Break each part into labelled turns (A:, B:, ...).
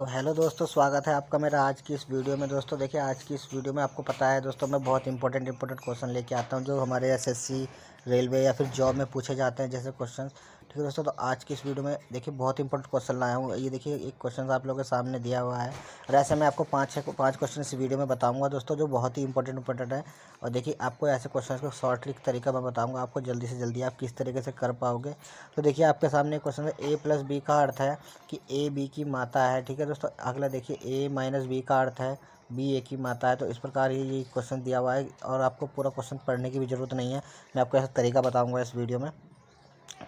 A: तो हेलो दोस्तों, स्वागत है आपका मेरा आज की इस वीडियो में। दोस्तों देखिए, आज की इस वीडियो में आपको पता है दोस्तों, मैं बहुत इंपॉर्टेंट क्वेश्चन लेके आता हूं जो हमारे एसएससी, रेलवे या फिर जॉब में पूछे जाते हैं जैसे क्वेश्चन। ठीक है दोस्तों, तो आज की इस वीडियो में देखिए बहुत इंपॉर्टेंट क्वेश्चन लाया हूँ। ये देखिए एक क्वेश्चन आप लोगों के सामने दिया हुआ है और ऐसे मैं आपको पाँच क्वेश्चन इस वीडियो में बताऊँगा दोस्तों, जो बहुत ही इंपॉर्टेंट है। और देखिए आपको ऐसे क्वेश्चन को शॉर्ट ट्रिक तरीका मैं बताऊँगा आपको, जल्दी से जल्दी आप किस तरीके से कर पाओगे। तो देखिए आपके सामने क्वेश्चन है, ए प्लस बी का अर्थ है कि ए बी की माता है। ठीक है दोस्तों, अगला देखिए ए माइनस बी का अर्थ है बी ए की माता है। तो इस प्रकार ये क्वेश्चन दिया हुआ है और आपको पूरा क्वेश्चन पढ़ने की भी ज़रूरत नहीं है, मैं आपको ऐसा तरीका बताऊंगा इस वीडियो में।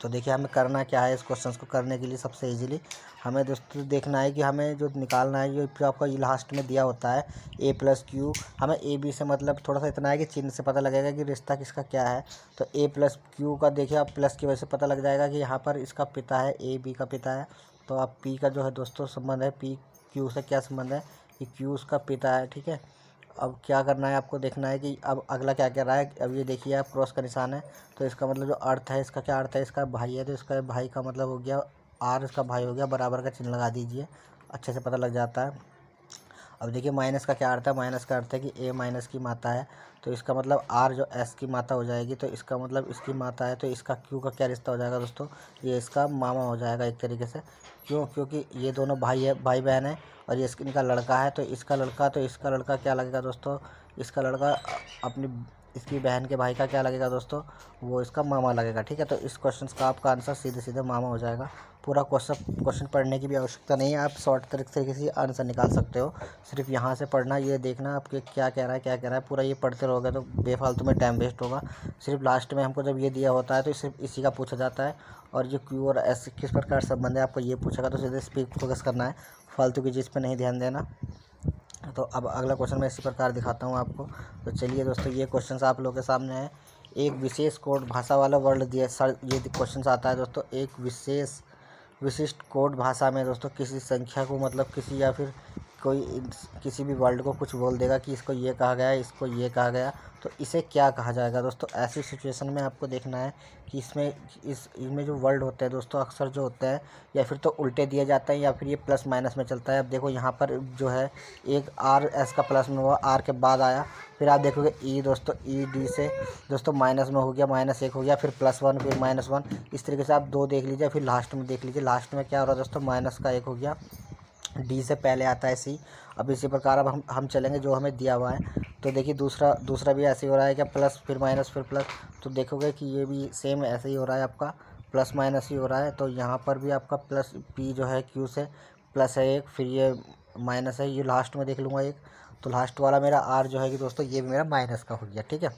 A: तो देखिए हमें करना क्या है, इस क्वेश्चन को करने के लिए सबसे इजीली हमें दोस्तों देखना है कि हमें जो निकालना है, जो आपका ये लास्ट में दिया होता है ए प्लस क्यू, हमें ए बी से मतलब थोड़ा सा इतना है कि चिन्ह से पता लगेगा कि रिश्ता किसका क्या है। तो ए प्लस क्यू का देखिए आप प्लस की वजह से पता लग जाएगा कि यहाँ पर इसका पिता है, ए बी का पिता है। तो आप पी का जो है दोस्तों संबंध है, पी क्यू से क्या संबंध है कि क्यू उसका पिता है। ठीक है, अब क्या करना है आपको देखना है कि अब अगला क्या कह रहा है। अब ये देखिए आप क्रॉस का निशान है, तो इसका मतलब जो अर्थ है, इसका क्या अर्थ है, इसका भाई है, तो इसका भाई का मतलब हो गया आर, इसका भाई हो गया, बराबर का चिन्ह लगा दीजिए, अच्छे से पता लग जाता है। अब देखिए माइनस का क्या अर्थ है, माइनस का अर्थ है कि ए माइनस की माता है, तो इसका मतलब आर जो एस की माता हो जाएगी, तो इसका मतलब इसकी माता है, तो इसका क्यू का क्या रिश्ता हो जाएगा दोस्तों, ये इसका मामा हो जाएगा एक तरीके से। क्यों? क्योंकि ये दोनों भाई बहन है और ये इनका लड़का है, तो इसका लड़का, तो इसका लड़का क्या लगेगा दोस्तों, इसका लड़का अपनी इसकी बहन के भाई का क्या लगेगा दोस्तों, वो इसका मामा लगेगा। ठीक है, तो इस क्वेश्चन का आपका आंसर सीधे सीधे मामा हो जाएगा। पूरा क्वेश्चन पढ़ने की भी आवश्यकता नहीं है, आप शॉर्ट तरीके से आंसर निकाल सकते हो। सिर्फ यहाँ से पढ़ना, ये देखना आपके क्या कह रहा है, पूरा ये पढ़ते रहोगे तो बेफालतू में टाइम वेस्ट होगा। सिर्फ लास्ट में हमको जब ये दिया होता है तो सिर्फ इसी का पूछा जाता है, और ये क्यू और एस किस प्रकार संबंध है आपको ये पूछेगा, तो सीधे इस पर फोकस करना है, फालतू की चीज़ पर नहीं ध्यान देना। तो अब अगला क्वेश्चन मैं इसी प्रकार दिखाता हूँ आपको। तो चलिए दोस्तों, ये क्वेश्चन आप लोगों के सामने है। एक विशेष कोड भाषा वाला वर्ड दिया सर, ये क्वेश्चन आता है दोस्तों, एक विशिष्ट कोड भाषा में दोस्तों किसी संख्या को मतलब किसी या फिर कोई किसी भी वर्ड को कुछ बोल देगा कि इसको ये कहा गया, इसको ये कहा गया, तो इसे क्या कहा जाएगा दोस्तों। ऐसी सिचुएशन में आपको देखना है कि इसमें जो वर्ड होते हैं दोस्तों, अक्सर जो होते हैं या फिर तो उल्टे दिए जाते हैं या फिर ये प्लस माइनस में चलता है। अब देखो यहाँ पर जो है एक आर एस का प्लस में हुआ, आर के बाद आया, फिर आप देखोगे ई दोस्तों, ई डी से दोस्तों माइनस में हो गया, माइनस एक हो गया, फिर प्लस वन, फिर माइनस वन, इस तरीके से आप दो देख लीजिए। फिर लास्ट में देख लीजिए, लास्ट में क्या हो रहा है दोस्तों, माइनस का एक हो गया, डी से पहले आता है सी। अब इसी प्रकार अब हम चलेंगे जो हमें दिया हुआ है। तो देखिए दूसरा भी ऐसे ही हो रहा है क्या, प्लस फिर माइनस फिर प्लस, तो देखोगे कि ये भी सेम ऐसे ही हो रहा है, आपका प्लस माइनस ही हो रहा है। तो यहाँ पर भी आपका प्लस पी जो है क्यू से प्लस है एक, फिर ये माइनस है, ये लास्ट में देख लूँगा एक, तो लास्ट वाला मेरा आर जो है कि दोस्तों ये भी मेरा माइनस का हो गया। ठीक है,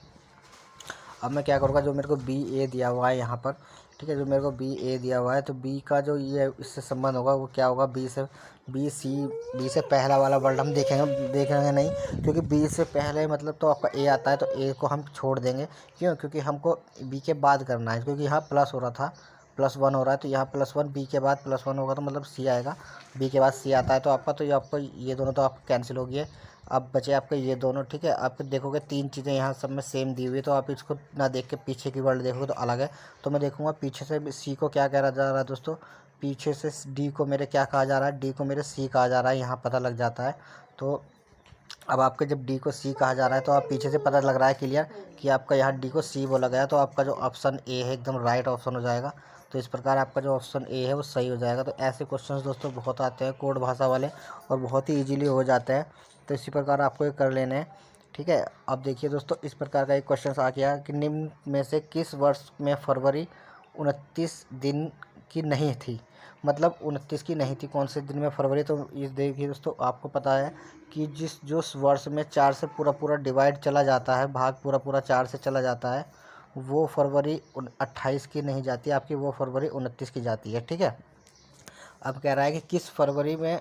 A: अब मैं क्या करूँगा, जो मेरे को बी ए दिया हुआ है यहाँ पर, ठीक है, जो मेरे को बी ए दिया हुआ है, तो बी का जो ये इससे संबंध होगा वो क्या होगा, बी से पहला वाला वर्ड हम देखेंगे नहीं, क्योंकि बी से पहले मतलब तो आपका ए आता है, तो ए को हम छोड़ देंगे। क्यों? क्योंकि हमको बी के बाद करना है, क्योंकि यहाँ प्लस हो रहा था, प्लस वन हो रहा है, तो यहाँ प्लस वन, बी के बाद प्लस वन होगा तो मतलब सी आएगा, बी के बाद सी आता है, तो आपका ये दोनों तो आपको कैंसिल हो गए। अब बचे आपके ये दोनों। ठीक है, आप देखोगे तीन चीज़ें यहाँ सब में सेम दी हुई है, तो आप इसको ना देख के पीछे की वर्ड देखोगे तो अलग है। तो मैं देखूंगा पीछे से सी को क्या कहा जा रहा है दोस्तों, पीछे से डी को मेरे क्या कहा जा रहा है, डी को मेरे सी कहा जा रहा है, यहाँ पता लग जाता है। तो अब आपके जब डी को सी कहा जा रहा है तो आप पीछे से पता लग रहा है क्लियर कि आपका यहाँ डी को सी बोला गया, तो आपका जो ऑप्शन ए है एकदम राइट ऑप्शन हो जाएगा। तो इस प्रकार आपका जो ऑप्शन ए है वो सही हो जाएगा। तो ऐसे क्वेश्चंस दोस्तों बहुत आते हैं कोड भाषा वाले और बहुत ही इजीली हो जाते हैं, तो इसी प्रकार आपको ये कर लेने हैं। ठीक है, अब देखिए दोस्तों, इस प्रकार का एक क्वेश्चन आ गया कि निम्न में से किस वर्ष में फरवरी 29 दिन की नहीं थी, मतलब 29 की नहीं थी, कौन से दिन में फरवरी। तो इस देखिए दोस्तों, आपको पता है कि जिस वर्ष में 4 से पूरा डिवाइड चला जाता है, भाग पूरा 4 से चला जाता है, वो फरवरी 28 की नहीं जाती आपकी, वो फरवरी 29 की जाती है। ठीक है, अब कह रहा है कि किस फरवरी में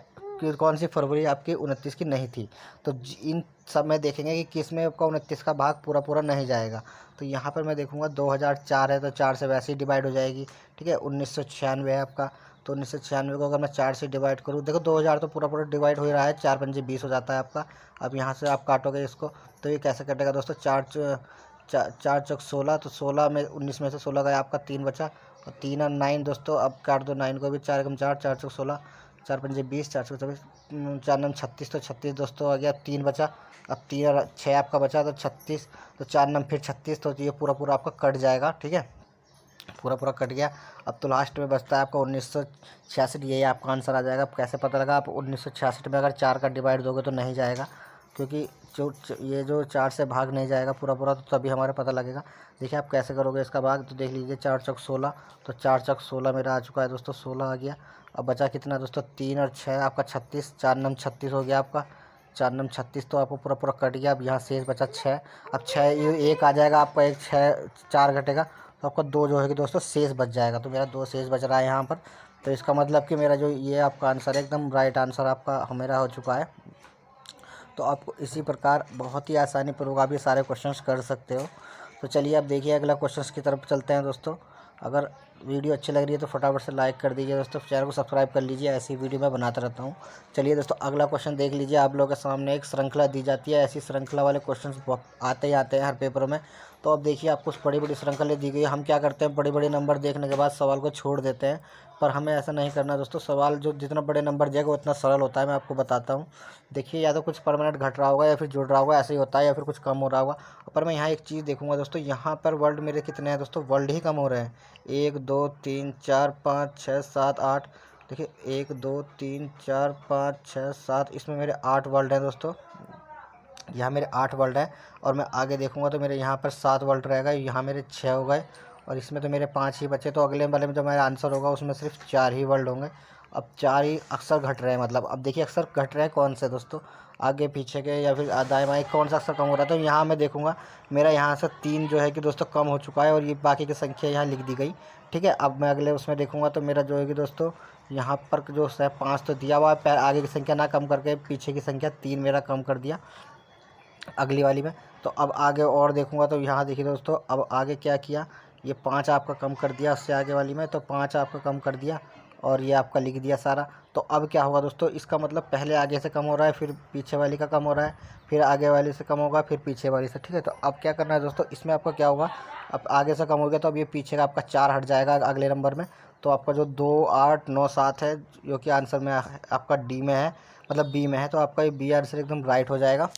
A: कौन सी फरवरी आपकी 29 की नहीं थी। तो इन सब में देखेंगे कि किस में आपका 29 का भाग पूरा नहीं जाएगा। तो यहाँ पर मैं देखूँगा 2004 है, तो 4 से वैसे ही डिवाइड हो जाएगी। ठीक है, 1996 है आपका, तो 1996 को अगर मैं 4 से डिवाइड करूँ, देखो 2000 तो पूरा डिवाइड हो ही रहा है, 4 पंजे 20 हो जाता है आपका। अब यहाँ से आप काटोगे इसको, तो ये कैसे कटेगा दोस्तों, चार चौक 16, तो 16 में 19 में से 16 गया आपका, 3 बचा, और 3 और 9 दोस्तों, अब काट दो 9 को भी, 4 एकम 4, 4 चौक 16, 4 पंजे 20, 4 24, 4 नम 36, तो 36 दोस्तों आ गया। अब 3 बचा, अब 3 और 6 आपका बचा तो 36, तो 4 नम फिर 36, तो ये पूरा पूरा आपका कट जाएगा। ठीक है, पूरा पूरा कट गया। अब तो लास्ट में बचता है आपका 1966, यही आपका आंसर आ जाएगा। अब कैसे पता लगा? आप 1966 में अगर 4 का डिवाइड दोगे तो नहीं जाएगा, क्योंकि ये जो 4 से भाग नहीं जाएगा पूरा पूरा, तो तभी हमारे पता लगेगा। देखिए आप कैसे करोगे इसका भाग, तो देख लीजिए 4 चौक 16, तो 4 चौक 16 मेरा आ चुका है दोस्तों, 16 आ गया। अब बचा कितना दोस्तों? 3 और 6 आपका 36, 4 नम 36 हो गया आपका, 4 नम 36, तो आपको पूरा पूरा कट गया। अब यहाँ शेष बचा 6, अब 6 ये 1 आ जाएगा आपका, 1 6 4 घटेगा, तो आपका 2 जो है कि दोस्तों शेष बच जाएगा। तो मेरा 2 शेष बच रहा है यहाँ पर। तो इसका मतलब कि मेरा जो ये आपका आंसर है एकदम राइट आंसर आपका मेरा हो चुका है। तो आपको इसी प्रकार बहुत ही आसानी पूर्वक आप ये सारे क्वेश्चंस कर सकते हो। तो चलिए अब देखिए अगला क्वेश्चंस की तरफ चलते हैं दोस्तों। अगर वीडियो अच्छी लग रही है तो फटाफट से लाइक कर दीजिए दोस्तों, चैनल को सब्सक्राइब कर लीजिए, ऐसी वीडियो मैं बनाता रहता हूँ। चलिए दोस्तों अगला क्वेश्चन देख लीजिए। आप लोगों के सामने एक श्रृंखला दी जाती है, ऐसी श्रृंखला वाले क्वेश्चन आते ही आते हैं हर पेपर में। तो अब देखिए आपको बड़ी बड़ी श्रृंखला दी गई है। हम क्या करते हैं, बड़े बड़े नंबर देखने के बाद सवाल को छोड़ देते हैं, पर हमें ऐसा नहीं करना दोस्तों। सवाल जो जितना बड़े नंबर देगा उतना सरल होता है, मैं आपको बताता हूँ। देखिए या तो कुछ परमानेंट घट रहा होगा या फिर जुड़ रहा होगा, ऐसे ही होता है, या फिर कुछ कम हो रहा होगा। पर मैं यहाँ एक चीज़ देखूंगा दोस्तों, यहाँ पर वर्ल्ड मेरे कितने हैं दोस्तों? वर्ल्ड ही कम हो रहे हैं। 1 2 3 4 5 6 7 8, देखिए 1 2 3 4 5 6 7, इसमें मेरे 8 वर्ल्ड हैं दोस्तों। यहाँ मेरे 8 वर्ल्ड हैं, और मैं आगे देखूंगा तो मेरे यहाँ पर 7 वर्ल्ड रहेगा, यहाँ मेरे 6 हो गए, और इसमें तो मेरे 5 ही बचे। तो अगले वाले में जो मेरा आंसर होगा उसमें सिर्फ 4 ही वर्ल्ड होंगे। अब 4 ही अक्सर घट रहे हैं, मतलब अब देखिए अक्सर घट रहे हैं कौन से दोस्तों? आगे पीछे के या फिर दाएं बाएं, कौन सा अक्सर कम हो रहा है? तो यहाँ मैं देखूंगा मेरा यहाँ से 3 जो है कि दोस्तों कम हो चुका है, और ये बाकी की संख्या यहाँ लिख दी गई। ठीक है, अब मैं अगले उसमें देखूंगा तो मेरा जो है कि दोस्तों यहाँ पर जो है 5 तो दिया हुआ है, आगे की संख्या ना कम करके पीछे की संख्या 3 मेरा कम कर दिया अगली वाली में। तो अब आगे और देखूंगा तो यहाँ देखिए दोस्तों, अब आगे क्या किया, ये 5 आपका कम कर दिया उससे आगे वाली में, तो 5 आपका कम कर दिया, और ये आपका लिख दिया सारा। तो अब क्या होगा दोस्तों, इसका मतलब पहले आगे से कम हो रहा है, फिर पीछे वाली का कम हो रहा है, फिर आगे वाली से कम होगा, फिर पीछे वाली से। ठीक है, तो अब क्या करना है दोस्तों, इसमें आपका क्या होगा, अब आगे से कम हो गया तो अब ये पीछे का आपका 4 हट जाएगा अगले नंबर में। तो आपका जो 2 8 9 7 है, जो कि आंसर में आपका डी में है, मतलब बी में है, तो आपका ये बी आंसर एकदम राइट हो जाएगा।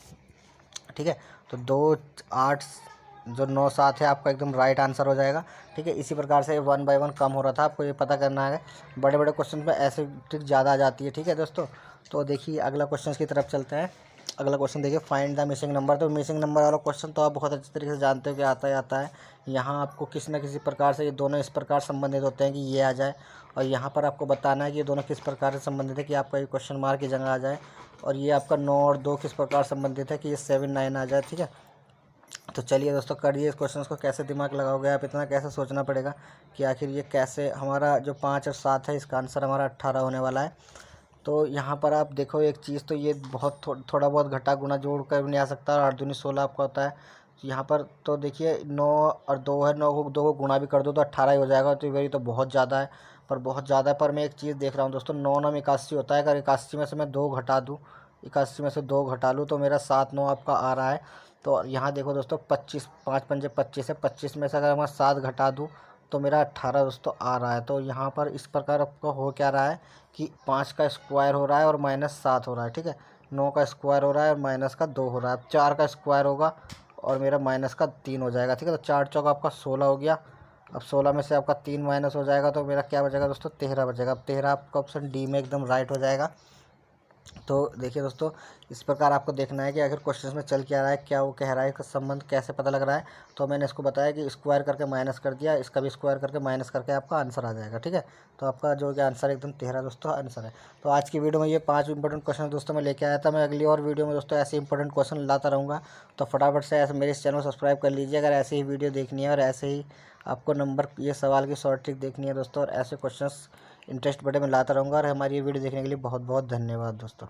A: ठीक है, तो 2 8 जो 9 7 है आपका एकदम राइट आंसर हो जाएगा। ठीक है, इसी प्रकार से 1 बाय 1 कम हो रहा था, आपको ये पता करना है। बड़े बड़े क्वेश्चन में ऐसे ट्रिक ज़्यादा आ जाती है। ठीक है दोस्तों, तो देखिए अगला क्वेश्चन की तरफ चलते हैं। अगला क्वेश्चन देखिए, फाइंड द मिसिंग नंबर। तो मिसिंग नंबर वाला क्वेश्चन तो आप बहुत अच्छी तरीके से जानते हो कि आता ही आता है। यहाँ आपको किसी न किसी प्रकार से ये दोनों इस प्रकार संबंधित होते हैं कि ये आ जाए, और यहाँ पर आपको बताना है कि ये दोनों किस प्रकार से संबंधित है कि आपका ये क्वेश्चन मार्क की जगह आ जाए, और ये आपका 9 और 2 किस प्रकार संबंधित है कि ये 7 9 आ जाए। ठीक है, तो चलिए दोस्तों करिए इस क्वेश्चन को। कैसे दिमाग लगाओगे आप, इतना कैसे सोचना पड़ेगा कि आखिर ये कैसे, हमारा जो 5 और 7 है इसका आंसर हमारा 18 होने वाला है। तो यहाँ पर आप देखो एक चीज़, तो ये बहुत थोड़ा बहुत घटा गुना जोड़ कर भी नहीं आ सकता, 8 दूनी 16 आपका होता है। तो यहाँ पर तो देखिए 9 और 2 है, 9 को 2 को गुणा भी कर दो तो 18 ही हो जाएगा। तो ये तो बहुत ज़्यादा है, पर बहुत ज़्यादा है। पर मैं एक चीज़ देख रहा हूँ दोस्तों, 9 9 81 होता है, अगर 81 में से मैं 2 घटा दूँ, 81 में से 2 घटा लूँ तो मेरा 7 9 आपका आ रहा है। तो यहाँ देखो दोस्तों 25, 5 पंजे 25 है, 25 में से अगर मैं 7 घटा दूँ तो मेरा 18 दोस्तों आ रहा है। तो यहाँ पर इस प्रकार आपका हो क्या रहा है कि 5 का स्क्वायर हो रहा है और -7 हो रहा है। ठीक है, 9 का स्क्वायर हो रहा है और माइनस का 2 हो रहा है। अब 4 का स्क्वायर होगा और मेरा माइनस का 3 हो जाएगा। ठीक है, तो 4 चौका आपका 16 हो गया। अब 16 में से आपका 3 माइनस हो जाएगा तो मेरा क्या बचेगा दोस्तों, 13 बचेगा। अब 13 आपका ऑप्शन डी में एकदम राइट हो जाएगा। तो देखिए दोस्तों, इस प्रकार आपको देखना है कि अगर क्वेश्चन में चल क्या रहा है, क्या वो कह रहा है, इसका संबंध कैसे पता लग रहा है। तो मैंने इसको बताया कि स्क्वायर करके माइनस कर दिया, इसका भी स्क्वायर करके माइनस करके आपका आंसर आ जाएगा। ठीक है, तो आपका जो कि आंसर एकदम 13 दोस्तों आंसर है। तो आज की वीडियो में ये 5 इंपॉर्टेंट क्वेश्चन दोस्तों मैं लेके आया था। मैं अगली और वीडियो में दोस्तों ऐसे इंपॉर्टेंट क्वेश्चन लाता रहूँगा। तो फटाफट से ऐसे मेरे इस चैनल को सब्सक्राइब कर लीजिए अगर ऐसे ही वीडियो देखनी है, और ऐसे ही आपको नंबर ये सवाल की शॉर्ट ट्रिक देखनी है दोस्तों, और ऐसे क्वेश्चन इंटरेस्ट बड़े में लाता रहूँगा। और हमारी ये वीडियो देखने के लिए बहुत बहुत धन्यवाद दोस्तों।